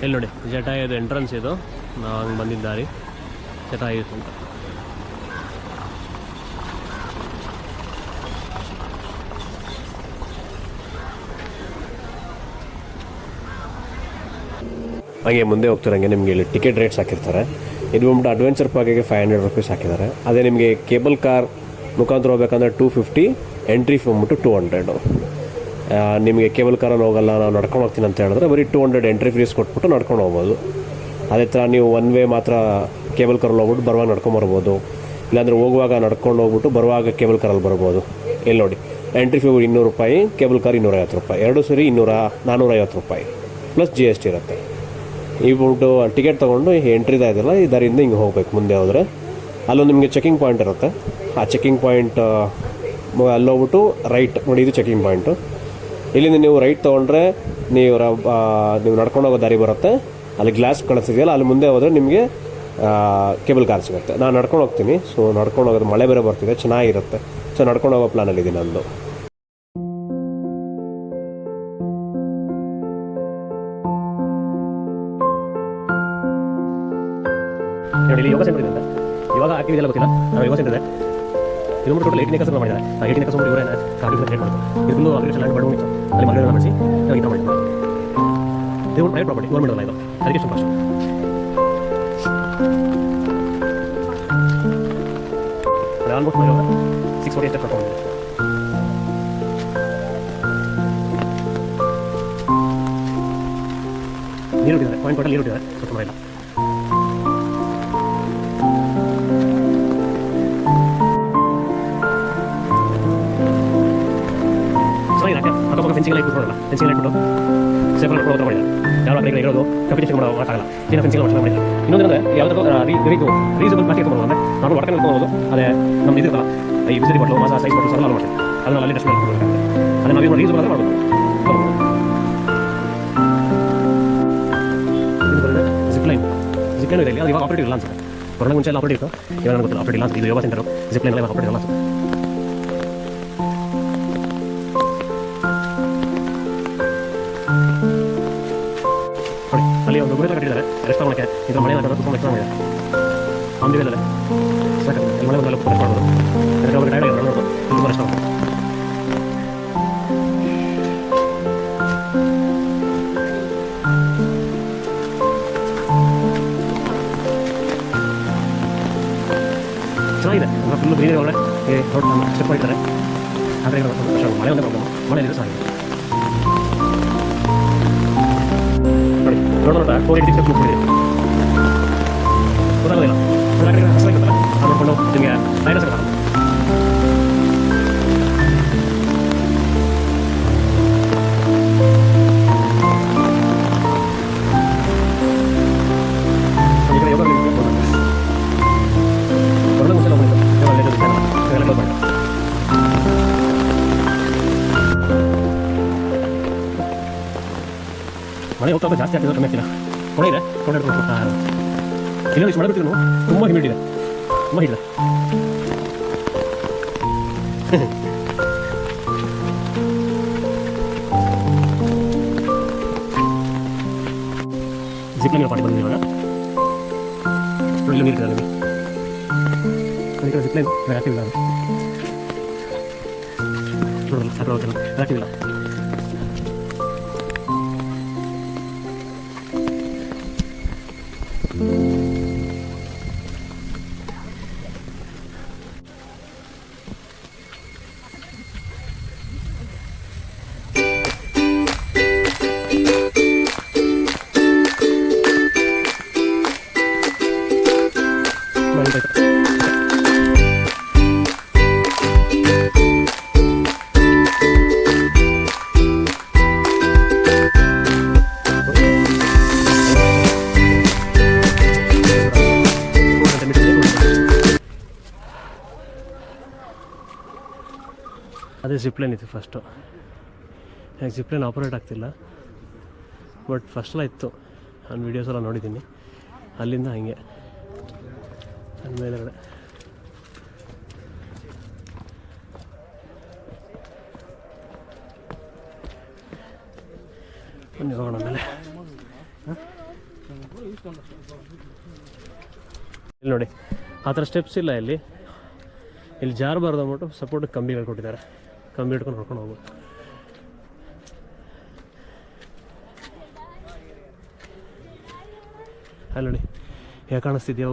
ಇಲ್ಲಿ ನೋಡಿ ಜಟಾಯುದು ಎಂಟ್ರೆನ್ಸ್ ಇದು. ನಾವು ಹಂಗೆ ಬಂದಿದ್ದಾರೆ ಜಟಾಯು ಅಂತ. ಹಾಗೆ ಮುಂದೆ ಹೋಗ್ತಿರಂಗೆ ನಿಮಗೆ ಇಲ್ಲಿ ಟಿಕೆಟ್ ರೇಟ್ಸ್ ಹಾಕಿರ್ತಾರೆ. ಇದು ಬಂದ್ಬಿಟ್ಟು ಅಡ್ವೆಂಚರ್ ಪಾರ್ಕಿಗೆ 500 ರೂಪೀಸ್ ಹಾಕಿದ್ದಾರೆ. ಅದೇ ನಿಮಗೆ ಕೇಬಲ್ ಕಾರ್ ಮುಖಾಂತರ ಹೋಗ್ಬೇಕಂದ್ರೆ 250, ಎಂಟ್ರಿ ಬಂದ್ಬಿಟ್ಟು 200. ನಿಮಗೆ ಕೇಬಲ್ ಕಾರಲ್ಲಿ ಹೋಗಲ್ಲ, ನಾನು ನಡ್ಕೊಂಡು ಹೋಗ್ತೀನಿ ಅಂತ ಹೇಳಿದ್ರೆ ಬರೀ 200 ಎಂಟ್ರಿ ಫೀಸ್ ಕೊಟ್ಬಿಟ್ಟು ನಡ್ಕೊಂಡು ಹೋಗ್ಬೋದು. ಅದೇ ಥರ ನೀವು ಒನ್ ವೇ ಮಾತ್ರ ಕೇಬಲ್ ಕಾರಲ್ಲಿ ಹೋಗ್ಬಿಟ್ಟು ಬರುವಾಗ ನಡ್ಕೊಂಬರ್ಬೋದು. ಇಲ್ಲಾಂದರೆ ಹೋಗುವಾಗ ನಡ್ಕೊಂಡು ಹೋಗ್ಬಿಟ್ಟು ಬರುವಾಗ ಕೇಬಲ್ ಕಾರಲ್ಲಿ ಬರ್ಬೋದು. ಇಲ್ಲಿ ನೋಡಿ ಎಂಟ್ರಿ ಫೀ 200 ರೂಪಾಯಿ, ಕೇಬಲ್ ಕಾರ್ 250 ರೂಪಾಯಿ, ಎರಡು ಸೇರಿ 450 ರೂಪಾಯಿ ಪ್ಲಸ್ GST ಇರುತ್ತೆ. ಈ ಬಿಟ್ಟು ಟಿಕೆಟ್ ತೊಗೊಂಡು ಎಂಟ್ರಿದ ಇದೆಲ್ಲ ಇದರಿಂದ ಹಿಂಗೆ ಹೋಗ್ಬೇಕು. ಮುಂದೆ ಹೋದರೆ ಅಲ್ಲೊಂದು ನಿಮಗೆ ಚೆಕಿಂಗ್ ಪಾಯಿಂಟ್ ಇರುತ್ತೆ. ಆ ಚೆಕಿಂಗ್ ಪಾಯಿಂಟ್ ಅಲ್ಲೋಗ್ಬಿಟ್ಟು ರೈಟ್ ನೋಡಿ, ಇದು ಚೆಕಿಂಗ್ ಪಾಯಿಂಟು. ಇಲ್ಲಿಂದ ನೀವು ರೈಟ್ ತೊಗೊಂಡ್ರೆ ನೀವು ನಡ್ಕೊಂಡು ಹೋಗೋ ದಾರಿ ಬರುತ್ತೆ. ಅಲ್ಲಿ ಗ್ಲಾಸ್ ಕಾಣಿಸ್ತಿದೆಯಲ್ಲ, ಅಲ್ಲಿ ಮುಂದೆ ಹೋದರೆ ನಿಮಗೆ ಕೇಬಲ್ ಕಾರ್ ಸಿಗುತ್ತೆ. ನಾನು ನಡ್ಕೊಂಡು ಹೋಗ್ತೀನಿ. ಸೊ ನಡ್ಕೊಂಡು ಹೋಗೋದು, ಮಳೆ ಬೇರೆ ಬರ್ತಿದೆ, ಚೆನ್ನಾಗಿರುತ್ತೆ. ಸೊ ನಡ್ಕೊಂಡು ಹೋಗೋ ಪ್ಲಾನಲ್ಲಿದ್ದೀನಿ ನಂದು. ನೋಡಿ ಇಲ್ಲಿ ಯೋಗ ಸೆಂಟರ್ ಇದೆ. ಇವಾಗ ಆಕ್ಟಿವಿಟಿ ಎಲ್ಲ ಗೊತ್ತಿಲ್ಲ. ನಾವು ಯೋಗ ಸೆಂಟರ್ ಇದೆ. ಇದು ಟೋಟಲ್ 18 ಎಕರ್ಸ್ ಮಾಡಿದ್ದಾರೆ. 18 ಎಕರ್ಸ್ ಇವರೇ ಕ್ರಿಯೇಟ್ ಮಾಡಿದ್ರು. ಇದು ಫುಲ್ಲು ಅಗ್ರಿಕಲ್ಚರ್ ಲ್ಯಾಂಡ್ ಬಡವಣಿತ್ತು. ಅಲ್ಲಿ ಮರಗಳನ್ನ ಮಾಡಿಸಿ ನಾವು ಇದು ಮಾಡಿದ್ವಿ. ಇದು ಪ್ರೈವೇಟ್ ಪ್ರಾಪರ್ಟಿ, ಗೌರ್ಮೆಂಟ್ ಅಲ್ಲ ಇದು. ಅದಕ್ಕೆ ಸ್ವಲ್ಪ ಅದು ಆಲ್ಮೋಸ್ಟ್ 640 ಎಷ್ಟೇ ಕರ್ಕೊಂಡು ನೀರು ಬಿಟ್ಟಿದ್ದಾರೆ. ಪಾಯಿಂಟ್ ಟೋಟಲ್ ನೀರು ಬಿಟ್ಟಿದ್ದಾರೆ. ಸ್ವಲ್ಪ ಮರ ಇಲ್ಲ. ಫೆನ್ಸಿಂಗ್ ಲೈಟ್ ಬಿಟ್ಕೊಡಲ್ಲ. ಫೆನ್ಸಿಂಗ್ ಲೈಟ್ ಬಿಟ್ಟು ಸೇಫ್ ಮಾಡ್ಕೊಂಡು ಹೋಗ್ತಾ ಮಾಡಿದ್ದಾರೆ. ಯಾವ ಕಡೆ ಇರೋದು ಕಂಪಿಟೇಷನ್ ಮಾಡೋಕ್ಕಾಗಲ್ಲ. ಏನ ಫೆನ್ಸಿಂಗ್ ಮಾಡಿದ್ದಾರೆ. ಇನ್ನೊಂದ್ರೆ ಯಾವುದಾದ್ರು ರೀಸಬಲ್ ಪ್ಲಾಸ್ಟಿಕ್ ತೊಗೊಳ್ಳೋದು ಅಂದರೆ ನಾವು ವಾಟರ್ ತೊಗೊಳ್ಳೋದು. ಅದೇ ನಮ್ದು ಇದಿರ್ತಲ್ಲ, ಈ ಬಿಸಿಲಿ ಬಾಟ್ಲು ಮಾಸ ಸೈಜ್ ಬಾಟ್ಲು ಸಲ ಮಾಡ್ತೀವಿ. ಅದನ್ನ ಅಲ್ಲಿ ಡಸ್ಟ್ ಮಾಡ್ಕೊಂಡು ಅದೇ ನಾವು ರೀಸಬಲ್ ಆದರೆ ಮಾಡ್ಬೋದು. ಜಿಪ್ಲೈನ್ ಇದೆ ಇಲ್ಲಿ. ಅದು ಇವಾಗ ಆಪರೇಟಿವ್ ಇಲ್ಲ ಅನ್ಸುತ್ತೆ. ಕೊರೋನಾ ಮುಂಚೆ ಎಲ್ಲ ಆಪರೇಟಿವ್ ಇತ್ತು. ಇವಾಗ ನನಗೆ ಗೊತ್ತಿಲ್ಲ ಆಪರೇಟಿವ್ ಇಲ್ಲ ಅನ್ಸುತ್ತೆ. ಇದು ಯೋಗ ಸೆಂಟರು ಜಿಪ್ಲೈನ್ ಎಲ್ಲ ಆಪರೇಟಿವ್ ಇಲ್ಲ ಅನ್ಸುತ್ತೆ. ಅಲ್ಲಿ ಒಂದು ಗುಡಿ ಕಟ್ಟಿದ್ದಾರೆ ರೆಸ್ಟ್ ಮಾಡೋಕ್ಕೆ. ಇದು ಮಳೆ ತುಂಬ ರೆಸ್ಟ್ ಮಾಡಿದ್ದಾರೆ. ಅಂಬಿಗಲ್ಲೇ ಸಾಕಾಗ್ತದೆ. ಮಳೆ ಬಂದಲ್ಲ ರೆಸ್ಟ್ ಮಾಡ್ಬೋದು. ಅದಕ್ಕೆ ಅವ್ರಿಗೆ ಟೈರ್ಡ್ ಆಗಿರೋದು ತುಂಬ ರೆಸ್ಟ್ ಮಾಡ್ಬೋದು. ಚೆನ್ನಾಗಿದೆ. ಫುಲ್ಲು ಗ್ರೀನರಿ ಒಳಗಡೆ ಸ್ಟೆಪ್ ಮಾಡಿದ್ದಾರೆ. ಆದರೆ ಮಳೆ ಒಂದೇ ಪ್ರಾಬ್ಲಮ್. ಮಳೆ ಇದೆ ಚೆನ್ನಾಗಿದೆ. ನೋಡೋಣ 480 ಸ್ಟೆಪ್ಸ್ ಮುಗಿಸಿದೆ. ಗೊತ್ತಾಗೋದಿಲ್ಲ. ಕಷ್ಟವಾಗಿರುತ್ತಲ್ಲ, ಅದು ನೋಡಿಕೊಂಡು ನಿಮಗೆ ಟೈರ್ಸ್ ಆಗುತ್ತೆ. ಈ ಕಡೆ ಯೋಗ ಕೊರೋನಾ ಮುಂಚೆ ನಾವು ಎಲ್ಲ ಕ್ಲೋಸ್ ಮಾಡಿದೆ. ಮಳೆ ಹೋಗ್ತಾ ಜಾಸ್ತಿ ಆಗ್ತಿದೆ. ಕಮ್ಮಿ ಆಗ್ತಿಲ್ಲ. ಕೊಡೆ ಇದೆ, ಕೊಡೆ ಹೋಗ್ತಾ ಇಲ್ಲ. ಇಷ್ಟು ಮಳೆ ಬಿಟ್ಟಿದ್ರು ತುಂಬ ಹ್ಯೂಮಿಡ್ ಇದೆ, ತುಂಬ ಹಿಡಿದೆ. ಜಿಪ್ಲೈನ್ ಪಾಟಿ ಬಂದಿದೆ ಇವಾಗ. ಇಲ್ಲಿ ನೀರು ನಿಮಗೆ ಜಿಪ್ಲೈನ್ ಆಗ್ತಿಲ್ಲ. ನೋಡಲ್ಲ ಸಾಕು ಆಗ್ತಿಲ್ಲ. ಅದೇ ಜಿಪ್ಲೈನ್ ಇತ್ತು ಫಸ್ಟು. ಯಾಕೆ ಜಿಪ್ಲೈನ್ ಆಪರೇಟ್ ಆಗ್ತಿಲ್ಲ, ಬಟ್ ಫಸ್ಟೆಲ್ಲ ಇತ್ತು. ನಾನು ವೀಡಿಯೋಸ್ ಎಲ್ಲ ನೋಡಿದ್ದೀನಿ. ಅಲ್ಲಿಂದ ಹಾಗೆ ನನ್ನ ಮೇಲೆಗಡೆ ಬನ್ನಿ ಹೋಗೋಣ ಮೇಲೆ. ಇಲ್ಲಿ ನೋಡಿ ಆ ಥರ ಸ್ಟೆಪ್ಸ್ ಇಲ್ಲ ಇಲ್ಲಿ ಜಾರಬಾರ್ದು ಅಂದ್ಬಿಟ್ಟು ಸಪೋರ್ಟ್ ಕಂಬಿಗಳು ಕೊಟ್ಟಿದ್ದಾರೆ. ಕಂಬಿ ಹಿಡ್ಕೊಂಡು ಹೊಡ್ಕೊಂಡು ಹೋಗ್ಬೋದು. ಅಲ್ಲಿ ನೋಡಿ ಹೇಗೆ ಕಾಣಿಸ್ತಿದ್ಯಾ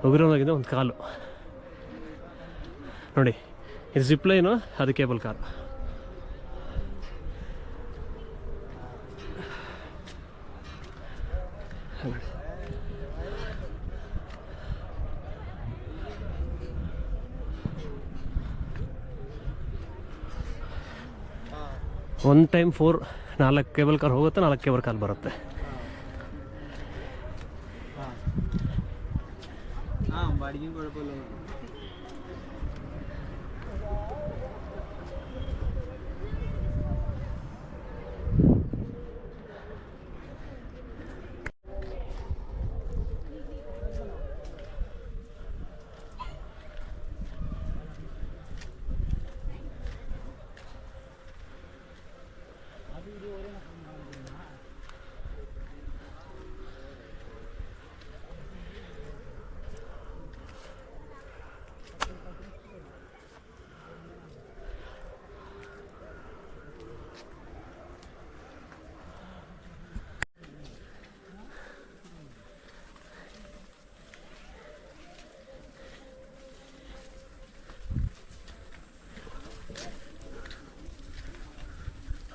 ಉಗುರೊಳಗಿದೆ ಒಂದು ಕಾಲು ನೋಡಿ. ಇದು ಜಿಪ್ ಲೈನು, ಅದು cable car. One time 4 cable car ಹೋಗುತ್ತೆ, 4 ಕೇಬಲ್ ಕಾರ್ ಬರುತ್ತೆ.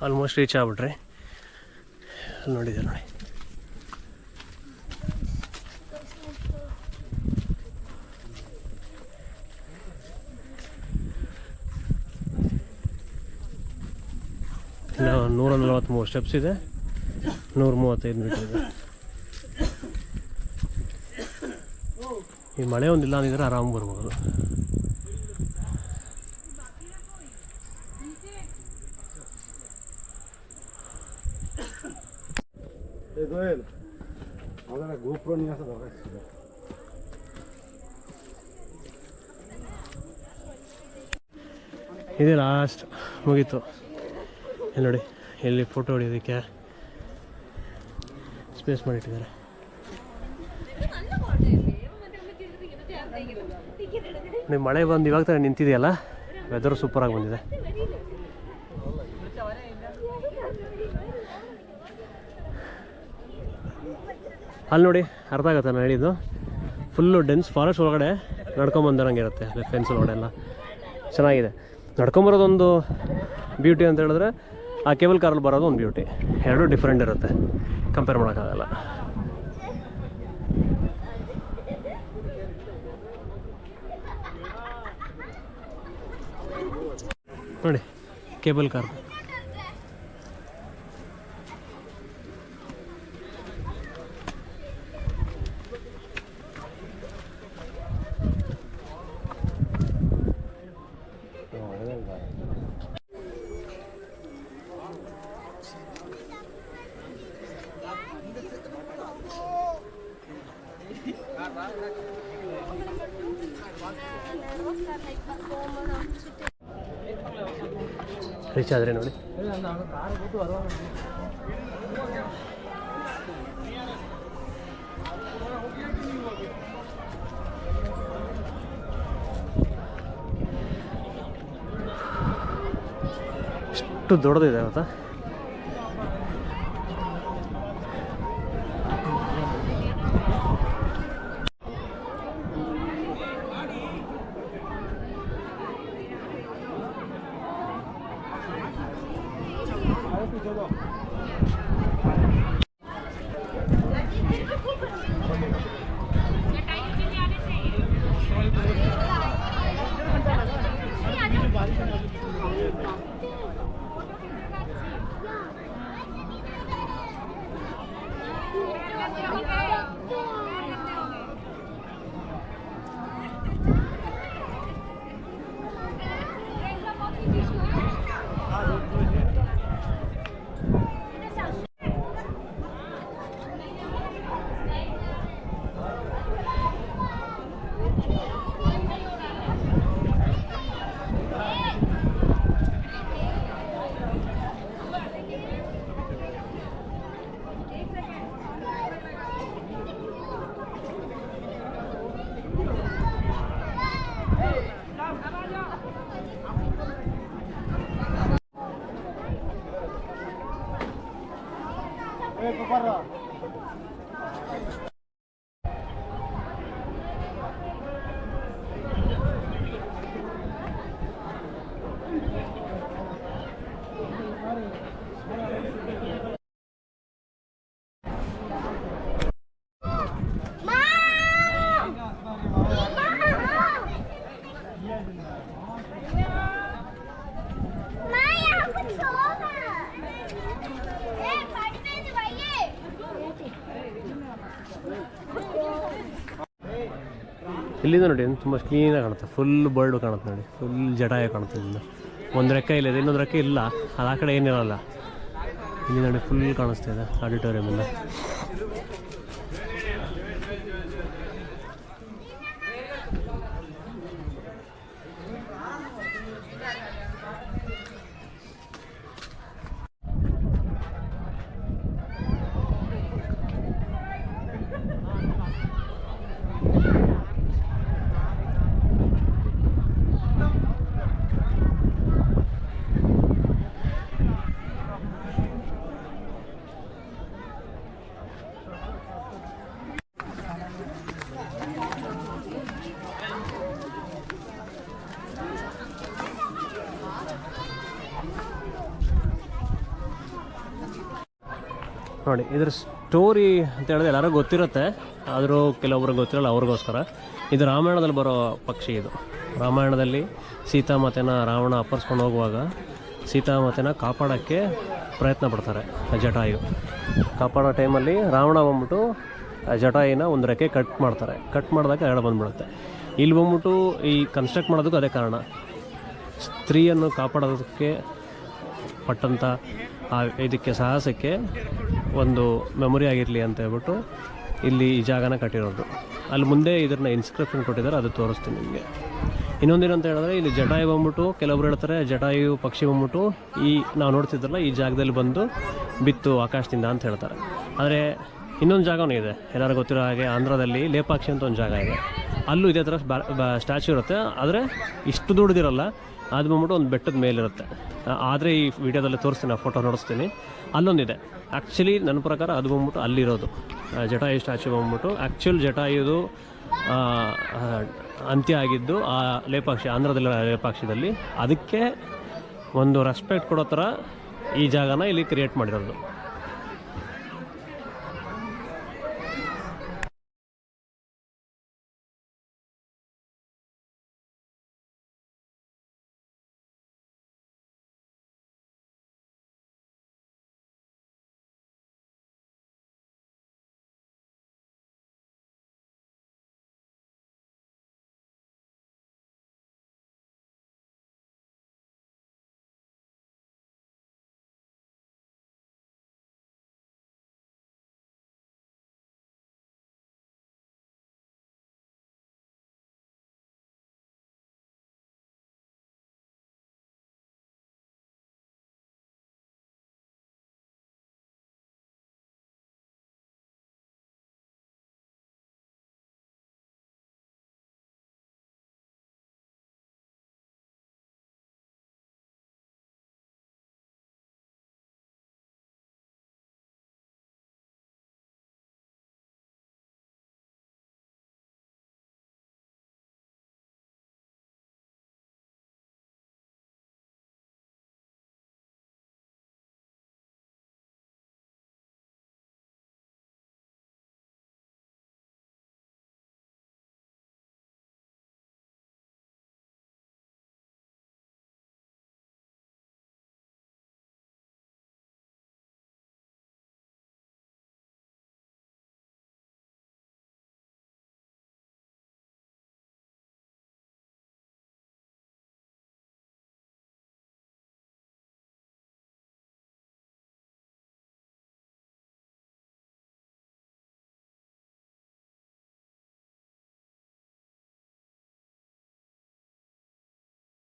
ಆಲ್ಮೋಸ್ಟ್ ರೀಚ್ ಆಗ್ಬಿಟ್ರಿ. ಅಲ್ಲಿ ನೋಡಿದೆ ನೋಡಿ. ಇಲ್ಲ 143 ಸ್ಟೆಪ್ಸ್ ಇದೆ, 135 ಮೀಟರ್ ಇದೆ. ಈ ಮಳೆ ಒಂದಿಲ್ಲ ಅಂದಿದ್ರೆ ಆರಾಮ್ ಬರ್ಬೋದು. ಇದೆ ಲಾಸ್ಟ್, ಮುಗೀತು. ಇಲ್ಲಿ ನೋಡಿ, ಇಲ್ಲಿ ಫೋಟೋ ಹೊಡಿಯೋದಕ್ಕೆ ಸ್ಪೇಸ್ ಮಾಡಿಟ್ಟಿದ್ದಾರೆ. ನೀವು ಮಳೆ ಬಂದು ಇವಾಗ ತಾನೇ ನಿಂತಿದೆಯಲ್ಲ, ವೆದರ್ ಸೂಪರಾಗಿ ಬಂದಿದೆ. ಅಲ್ಲಿ ನೋಡಿ, ಅರ್ಥ ಆಗುತ್ತೆ ನಾನು ಹೇಳಿದ್ದು. ಫುಲ್ಲು ಡೆನ್ಸ್ ಫಾರೆಸ್ಟ್ ಒಳಗಡೆ ನಡ್ಕೊಂಬಂದಿರಂಗಿರುತ್ತೆ, ಅಲ್ಲಿ ಫೆನ್ಸ್ ಒಳಗಡೆ ಎಲ್ಲ ಚೆನ್ನಾಗಿದೆ. ನಡ್ಕೊಂಬರೋದೊಂದು ಬ್ಯೂಟಿ ಅಂತ ಹೇಳಿದ್ರೆ, ಆ ಕೇಬಲ್ ಕಾರಲ್ಲಿ ಬರೋದು ಒಂದು ಬ್ಯೂಟಿ. ಎರಡೂ ಡಿಫ್ರೆಂಟ್ ಇರುತ್ತೆ, ಕಂಪೇರ್ ಮಾಡೋಕ್ಕಾಗಲ್ಲ. ನೋಡಿ ಕೇಬಲ್ ಕಾರ್. ರೀಚ್ ಆದರೆ ನೋಡಿ, ಎಷ್ಟು ದೊಡ್ಡದಿದೆ ಗೊತ್ತಾ. ಇಲ್ಲಿಂದ ನೋಡಿ ತುಂಬ ಕ್ಲೀನಾಗಿ ಕಾಣುತ್ತೆ, ಫುಲ್ ಬರ್ಡು ಕಾಣುತ್ತೆ ನೋಡಿ, ಫುಲ್ ಜಟಾಯ ಕಾಣುತ್ತೆ. ಇಲ್ಲಿಂದ ಒಂದು ರೆಕ್ಕೆ ಇಲ್ಲ, ಇನ್ನೊಂದು ರೆಕ್ಕೆ ಇಲ್ಲ, ಅದು ಆ ಕಡೆ ಏನಿರಲ್ಲ. ಇಲ್ಲಿ ನೋಡಿ ಫುಲ್ ಕಾಣಿಸ್ತಾ ಇದೆ ಆಡಿಟೋರಿಯಮಿಂದ. ನೋಡಿ ಇದ್ರ ಸ್ಟೋರಿ ಅಂತ ಹೇಳಿದ್ರೆ ಎಲ್ಲರಿಗೂ ಗೊತ್ತಿರುತ್ತೆ, ಆದರೂ ಕೆಲವೊಬ್ರಿಗೆ ಗೊತ್ತಿರಲ್ಲ, ಅವ್ರಿಗೋಸ್ಕರ. ಇದು ರಾಮಾಯಣದಲ್ಲಿ ಬರೋ ಪಕ್ಷಿ. ಇದು ರಾಮಾಯಣದಲ್ಲಿ ಸೀತಾಮಾತೆನ ರಾವಣ ಅಪ್ಪರ್ಸ್ಕೊಂಡು ಹೋಗುವಾಗ ಸೀತಾಮಾತೆನ ಕಾಪಾಡೋಕ್ಕೆ ಪ್ರಯತ್ನ ಪಡ್ತಾರೆ ಜಟಾಯು. ಕಾಪಾಡೋ ಟೈಮಲ್ಲಿ ರಾವಣ ಬಂದ್ಬಿಟ್ಟು ಜಟಾಯಿನ ಒಂದು ರೆಕ್ಕೆ ಕಟ್ ಮಾಡ್ತಾರೆ. ಕಟ್ ಮಾಡಿದಾಗ ಎರಡು ಬಂದ್ಬಿಡುತ್ತೆ. ಇಲ್ಲಿ ಬಂದ್ಬಿಟ್ಟು ಈ ಕನ್ಸ್ಟ್ರಕ್ಟ್ ಮಾಡೋದಕ್ಕೂ ಅದೇ ಕಾರಣ. ಸ್ತ್ರೀಯನ್ನು ಕಾಪಾಡೋದಕ್ಕೆ ಪಟ್ಟಂಥ ಇದಕ್ಕೆ ಸಾಹಸಕ್ಕೆ ಒಂದು ಮೆಮೊರಿ ಆಗಿರಲಿ ಅಂತ ಹೇಳ್ಬಿಟ್ಟು ಇಲ್ಲಿ ಈ ಜಾಗನ ಕಟ್ಟಿರೋದು. ಅಲ್ಲಿ ಮುಂದೆ ಇದನ್ನ ಇನ್ಸ್ಕ್ರಿಪ್ಷನ್ ಕೊಟ್ಟಿದ್ದಾರೆ, ಅದು ತೋರಿಸ್ತೀನಿ ನಿಮಗೆ. ಇನ್ನೊಂದೇನಂತ ಹೇಳಿದ್ರೆ ಇಲ್ಲಿ ಜಟಾಯು ಬಂದ್ಬಿಟ್ಟು ಕೆಲವೊಬ್ರು ಹೇಳ್ತಾರೆ ಜಟಾಯು ಪಕ್ಷಿ ಬಂದ್ಬಿಟ್ಟು ಈ ನಾವು ನೋಡ್ತಿದ್ರಲ್ಲ ಈ ಜಾಗದಲ್ಲಿ ಬಂದು ಬಿತ್ತು ಆಕಾಶದಿಂದ ಅಂತ ಹೇಳ್ತಾರೆ. ಆದರೆ ಇನ್ನೊಂದು ಜಾಗವೂ ಇದೆ, ಎಲ್ಲರೂ ಗೊತ್ತಿರೋ ಹಾಗೆ ಆಂಧ್ರದಲ್ಲಿ ಲೇಪಾಕ್ಷಿ ಅಂತ ಒಂದು ಜಾಗ ಇದೆ. ಅಲ್ಲೂ ಇದೇ ಥರ ಸ್ಟ್ಯಾಚ್ಯೂ ಇರುತ್ತೆ, ಆದರೆ ಇಷ್ಟು ದೊಡ್ಡದಿರಲ್ಲ. ಅದು ಬಂದ್ಬಿಟ್ಟು ಒಂದು ಬೆಟ್ಟದ ಮೇಲಿರುತ್ತೆ. ಆದರೆ ಈ ವಿಡಿಯೋದಲ್ಲಿ ತೋರಿಸ್ತೀನಿ, ಆ ಫೋಟೋ ನೋಡಿಸ್ತೀನಿ. ಅಲ್ಲೊಂದಿದೆ. ಆ್ಯಕ್ಚುಲಿ ನನ್ನ ಪ್ರಕಾರ ಅದು ಬಂದ್ಬಿಟ್ಟು ಅಲ್ಲಿರೋದು ಜಟಾಯು ಸ್ಟ್ಯಾಚ್ಯೂ ಬಂದ್ಬಿಟ್ಟು ಆ್ಯಕ್ಚುಲ್ ಜಟಾಯುದು ಅಂತ್ಯ ಆಗಿದ್ದು ಆ ಲೇಪಾಕ್ಷಿ, ಆಂಧ್ರದಲ್ಲಿರೋ ಲೇಪಾಕ್ಷಿದಲ್ಲಿ. ಅದಕ್ಕೆ ಒಂದು ರೆಸ್ಪೆಕ್ಟ್ ಕೊಡೋ ಥರ ಈ ಜಾಗನ ಇಲ್ಲಿ ಕ್ರಿಯೇಟ್ ಮಾಡಿರೋದು.